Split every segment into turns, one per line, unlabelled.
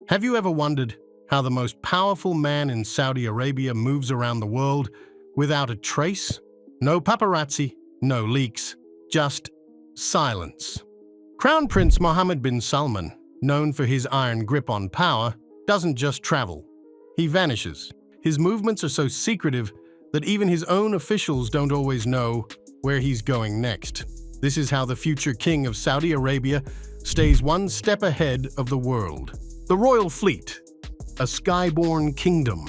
Have you ever wondered how the most powerful man in Saudi Arabia moves around the world without a trace? No paparazzi, no leaks, just silence. Crown Prince Mohammed Bin Salman, known for his iron grip on power, doesn't just travel. He vanishes. His movements are so secretive that even his own officials don't always know where he's going next. This is how the future king of Saudi Arabia stays one step ahead of the world. The Royal Fleet, a skyborne kingdom.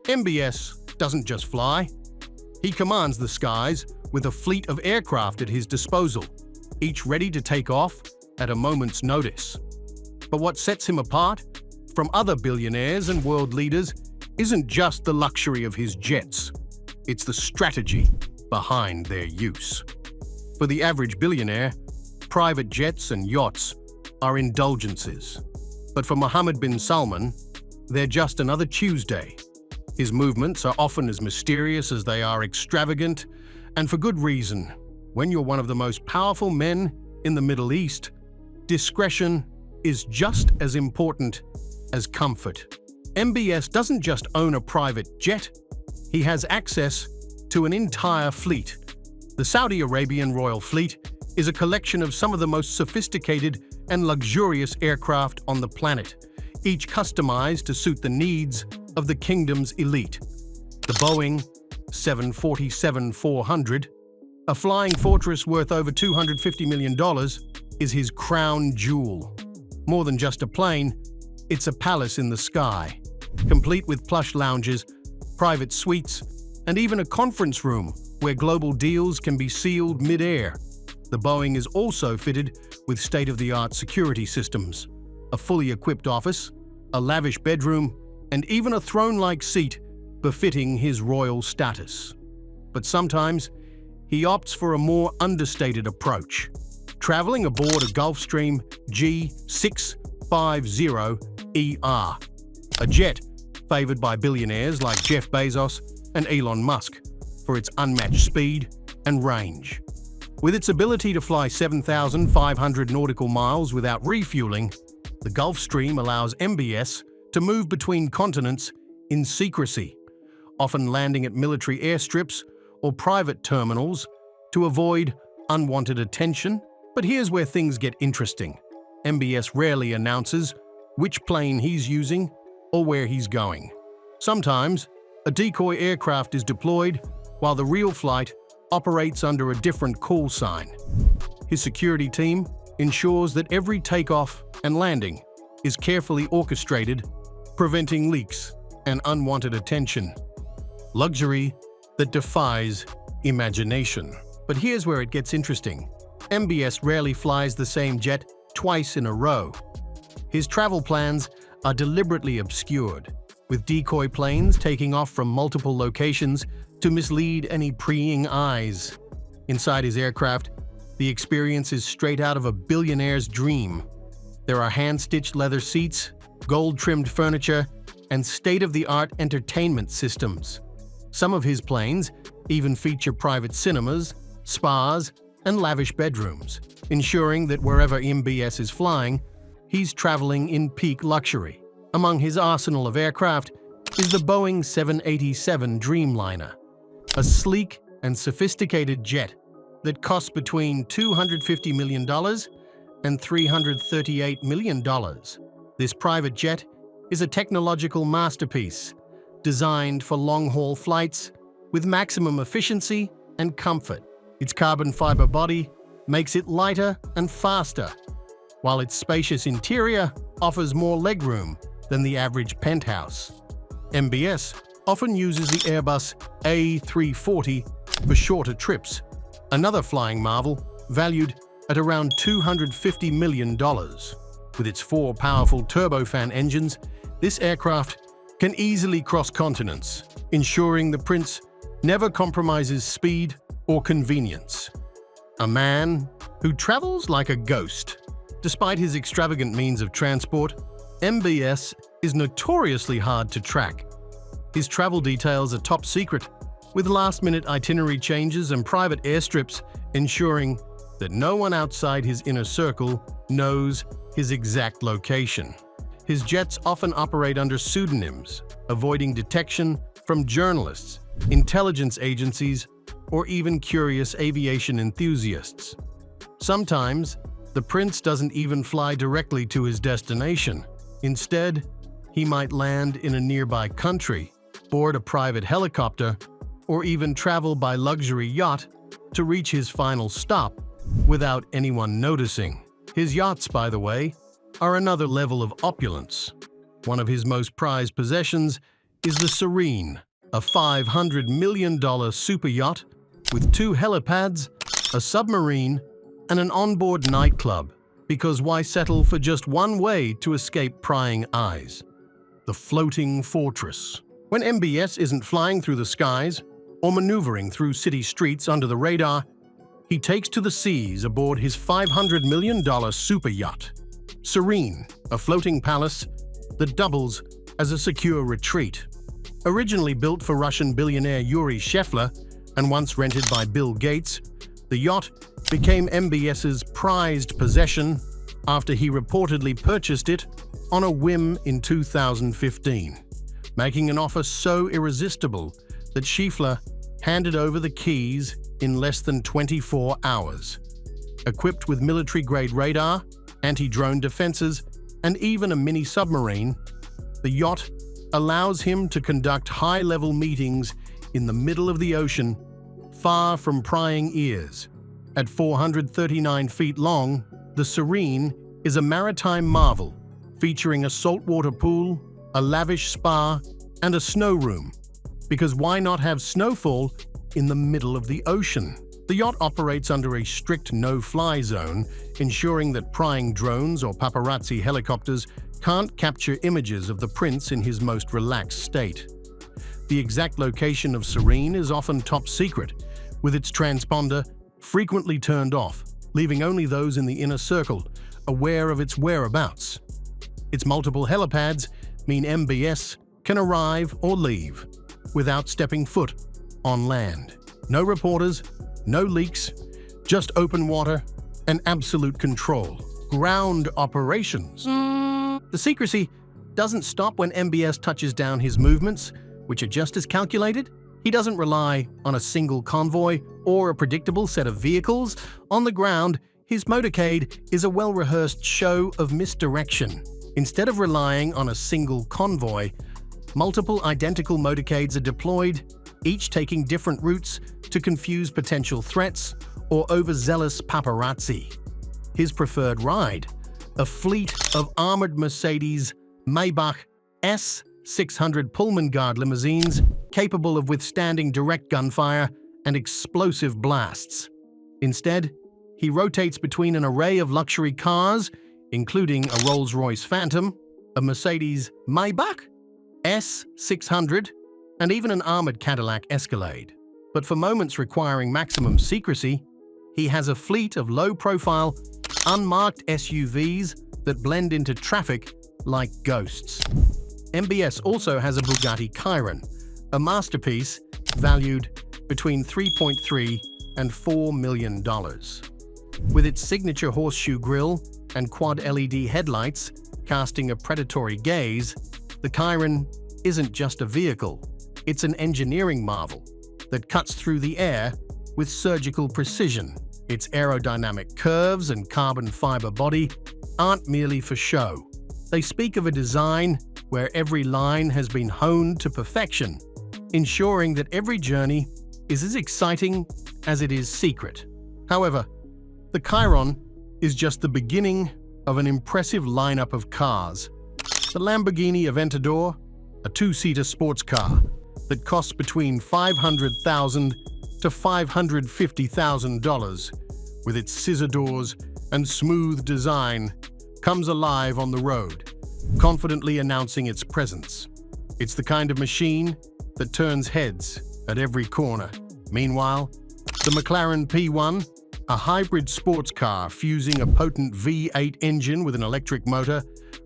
MBS doesn't just fly. He commands the skies with a fleet of aircraft at his disposal, each ready to take off at a moment's notice. But what sets him apart from other billionaires and world leaders isn't just the luxury of his jets. It's the strategy behind their use. For the average billionaire, private jets and yachts are indulgences. But for Mohammed bin Salman, they're just another Tuesday. His movements are often as mysterious as they are extravagant, and for good reason. When you're one of the most powerful men in the Middle East, discretion is just as important as comfort. MBS doesn't just own a private jet, he has access to an entire fleet. The Saudi Arabian Royal Fleet is a collection of some of the most sophisticated and luxurious aircraft on the planet, each customized to suit the needs of the kingdom's elite. The Boeing 747-400, a flying fortress worth over $250 million, is his crown jewel. More than just a plane, it's a palace in the sky, complete with plush lounges, private suites, and even a conference room where global deals can be sealed mid-air. The Boeing is also fitted with state-of-the-art security systems, a fully equipped office, a lavish bedroom, and even a throne-like seat befitting his royal status. But sometimes, he opts for a more understated approach, traveling aboard a Gulfstream G650ER, a jet favored by billionaires like Jeff Bezos and Elon Musk for its unmatched speed and range. With its ability to fly 7,500 nautical miles without refueling, the Gulfstream allows MBS to move between continents in secrecy, often landing at military airstrips or private terminals to avoid unwanted attention. But here's where things get interesting. MBS rarely announces which plane he's using or where he's going. Sometimes, a decoy aircraft is deployed while the real flight operates under a different call sign. His security team ensures that every takeoff and landing is carefully orchestrated, preventing leaks and unwanted attention. Luxury that defies imagination. But here's where it gets interesting. MBS rarely flies the same jet twice in a row. His travel plans are deliberately obscured, with decoy planes taking off from multiple locations to mislead any preying eyes. Inside his aircraft, the experience is straight out of a billionaire's dream. There are hand-stitched leather seats, gold-trimmed furniture, and state-of-the-art entertainment systems. Some of his planes even feature private cinemas, spas, and lavish bedrooms, ensuring that wherever MBS is flying, he's traveling in peak luxury. Among his arsenal of aircraft is the Boeing 787 Dreamliner, a sleek and sophisticated jet that costs between $250 million and $338 million. This private jet is a technological masterpiece designed for long-haul flights with maximum efficiency and comfort. Its carbon fiber body makes it lighter and faster, while its spacious interior offers more legroom than the average penthouse. MBS often uses the Airbus A340 for shorter trips, another flying marvel valued at around $250 million. With its 4 powerful turbofan engines, this aircraft can easily cross continents, ensuring the prince never compromises speed or convenience. A man who travels like a ghost. Despite his extravagant means of transport, MBS is notoriously hard to track. His travel details are top secret, with last-minute itinerary changes and private airstrips ensuring that no one outside his inner circle knows his exact location. His jets often operate under pseudonyms, avoiding detection from journalists, intelligence agencies, or even curious aviation enthusiasts. Sometimes, the prince doesn't even fly directly to his destination. Instead, he might land in a nearby country, board a private helicopter, or even travel by luxury yacht to reach his final stop without anyone noticing. His yachts, by the way, are another level of opulence. One of his most prized possessions is the Serene, a $500 million super yacht with 2 helipads, a submarine, and an onboard nightclub, because why settle for just one way to escape prying eyes? The floating fortress. When MBS isn't flying through the skies or maneuvering through city streets under the radar, he takes to the seas aboard his $500 million super yacht. Serene, a floating palace that doubles as a secure retreat. Originally built for Russian billionaire Yuri Shefler and once rented by Bill Gates, the yacht became MBS's prized possession after he reportedly purchased it on a whim in 2015, making an offer so irresistible that Shefler handed over the keys in less than 24 hours. Equipped with military-grade radar, anti-drone defenses, and even a mini-submarine, the yacht allows him to conduct high-level meetings in the middle of the ocean, far from prying ears. At 439 feet long, the Serene is a maritime marvel, featuring a saltwater pool, a lavish spa, and a snow room. Because why not have snowfall in the middle of the ocean? The yacht operates under a strict no-fly zone, ensuring that prying drones or paparazzi helicopters can't capture images of the prince in his most relaxed state. The exact location of Serene is often top secret, with its transponder frequently turned off, leaving only those in the inner circle aware of its whereabouts. Its multiple helipads mean MBS can arrive or leave without stepping foot on land. No reporters, no leaks, just open water and absolute control. Ground operations. The secrecy doesn't stop when MBS touches down his movements, which are just as calculated. He doesn't rely on a single convoy or a predictable set of vehicles. On the ground, his motorcade is a well-rehearsed show of misdirection. Instead of relying on a single convoy, multiple identical motorcades are deployed, each taking different routes to confuse potential threats or overzealous paparazzi. His preferred ride, a fleet of armored Mercedes Maybach S600 Pullman Guard limousines capable of withstanding direct gunfire and explosive blasts. Instead, he rotates between an array of luxury cars, including a Rolls-Royce Phantom, a Mercedes Maybach S600, and even an armored Cadillac Escalade. But for moments requiring maximum secrecy, he has a fleet of low-profile, unmarked SUVs that blend into traffic like ghosts. MBS also has a Bugatti Chiron, a masterpiece valued between $3.3 and $4 million. With its signature horseshoe grille and quad LED headlights casting a predatory gaze, the Chiron isn't just a vehicle, it's an engineering marvel that cuts through the air with surgical precision. Its aerodynamic curves and carbon fiber body aren't merely for show. They speak of a design where every line has been honed to perfection, ensuring that every journey is as exciting as it is secret. However, the Chiron is just the beginning of an impressive lineup of cars. The Lamborghini Aventador, a two-seater sports car that costs between $500,000 to $550,000, with its scissor doors and smooth design, comes alive on the road, confidently announcing its presence. It's the kind of machine that turns heads at every corner. Meanwhile, the McLaren P1, a hybrid sports car fusing a potent V8 engine with an electric motor,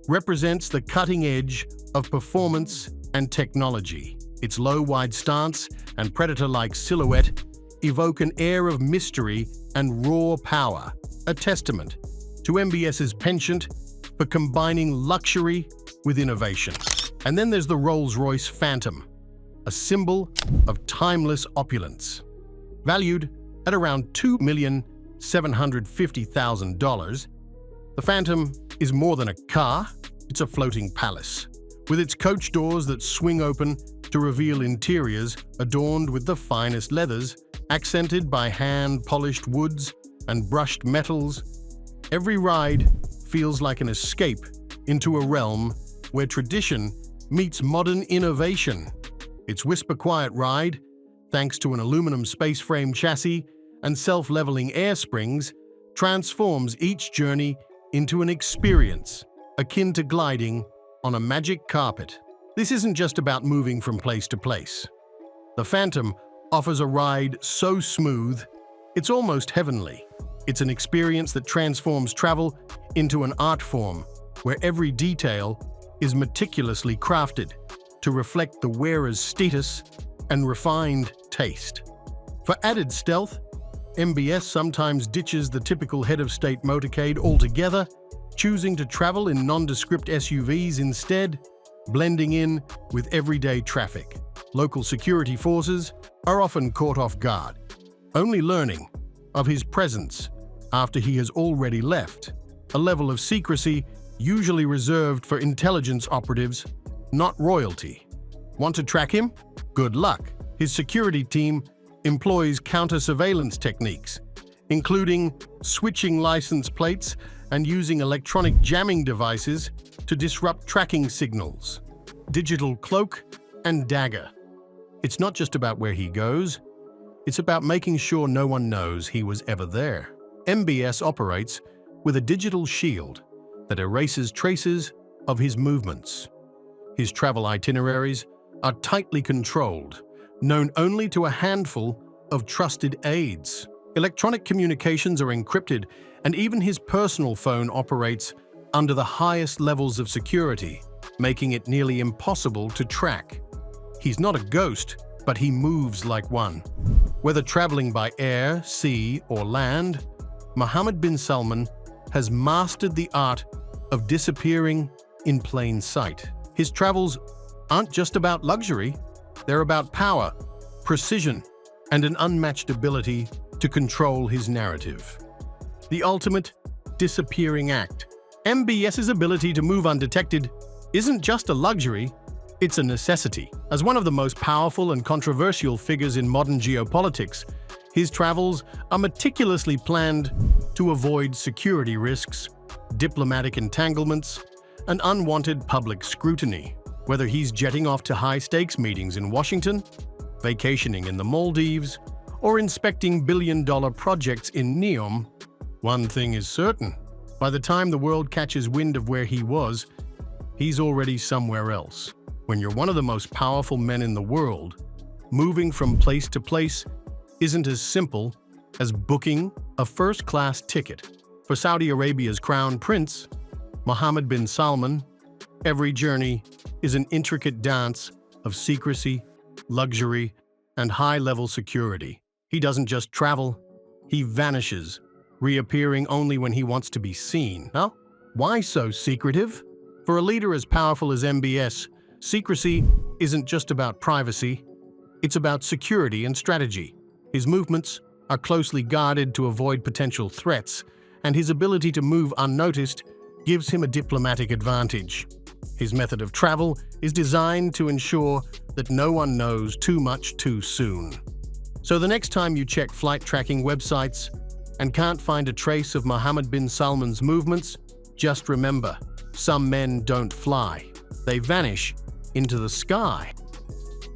represents the cutting edge of performance and technology. Its low, wide stance and predator-like silhouette evoke an air of mystery and raw power, a testament to MBS's penchant for combining luxury with innovation. And then there's the Rolls-Royce Phantom, a symbol of timeless opulence. Valued at around $2,750,000, the Phantom is more than a car, it's a floating palace, with its coach doors that swing open to reveal interiors adorned with the finest leathers, accented by hand-polished woods and brushed metals. Every ride feels like an escape into a realm where tradition meets modern innovation. Its whisper-quiet ride, thanks to an aluminum space-frame chassis and self-leveling air springs, transforms each journey into an experience akin to gliding on a magic carpet. This isn't just about moving from place to place. The Phantom offers a ride so smooth, it's almost heavenly. It's an experience that transforms travel into an art form where every detail is meticulously crafted to reflect the wearer's status and refined taste. For added stealth, MBS sometimes ditches the typical head-of-state motorcade altogether, choosing to travel in nondescript SUVs instead, blending in with everyday traffic. Local security forces are often caught off guard, only learning of his presence after he has already left, a level of secrecy usually reserved for intelligence operatives, not royalty. Want to track him? Good luck. His security team employs counter-surveillance techniques, including switching license plates and using electronic jamming devices to disrupt tracking signals. Digital cloak and dagger. It's not just about where he goes, it's about making sure no one knows he was ever there. MBS operates with a digital shield that erases traces of his movements. His travel itineraries are tightly controlled, known only to a handful of trusted aides. Electronic communications are encrypted, and even his personal phone operates under the highest levels of security, making it nearly impossible to track. He's not a ghost, but he moves like one. Whether traveling by air, sea, or land, Mohammed bin Salman has mastered the art of disappearing in plain sight. His travels aren't just about luxury, they're about power, precision, and an unmatched ability to control his narrative. The ultimate disappearing act. MBS's ability to move undetected isn't just a luxury, it's a necessity. As one of the most powerful and controversial figures in modern geopolitics, his travels are meticulously planned to avoid security risks, diplomatic entanglements, and unwanted public scrutiny. Whether he's jetting off to high-stakes meetings in Washington, vacationing in the Maldives, or inspecting billion-dollar projects in Neom, one thing is certain. By the time the world catches wind of where he was, he's already somewhere else. When you're one of the most powerful men in the world, moving from place to place isn't as simple as booking a first-class ticket. For Saudi Arabia's crown prince, Mohammed bin Salman, every journey is an intricate dance of secrecy, luxury, and high-level security. He doesn't just travel, he vanishes, reappearing only when he wants to be seen. Now, why so secretive? For a leader as powerful as MBS, secrecy isn't just about privacy, it's about security and strategy. His movements are closely guarded to avoid potential threats, and his ability to move unnoticed gives him a diplomatic advantage. His method of travel is designed to ensure that no one knows too much too soon. So the next time you check flight tracking websites and can't find a trace of Mohammed bin Salman's movements, just remember, some men don't fly. They vanish into the sky.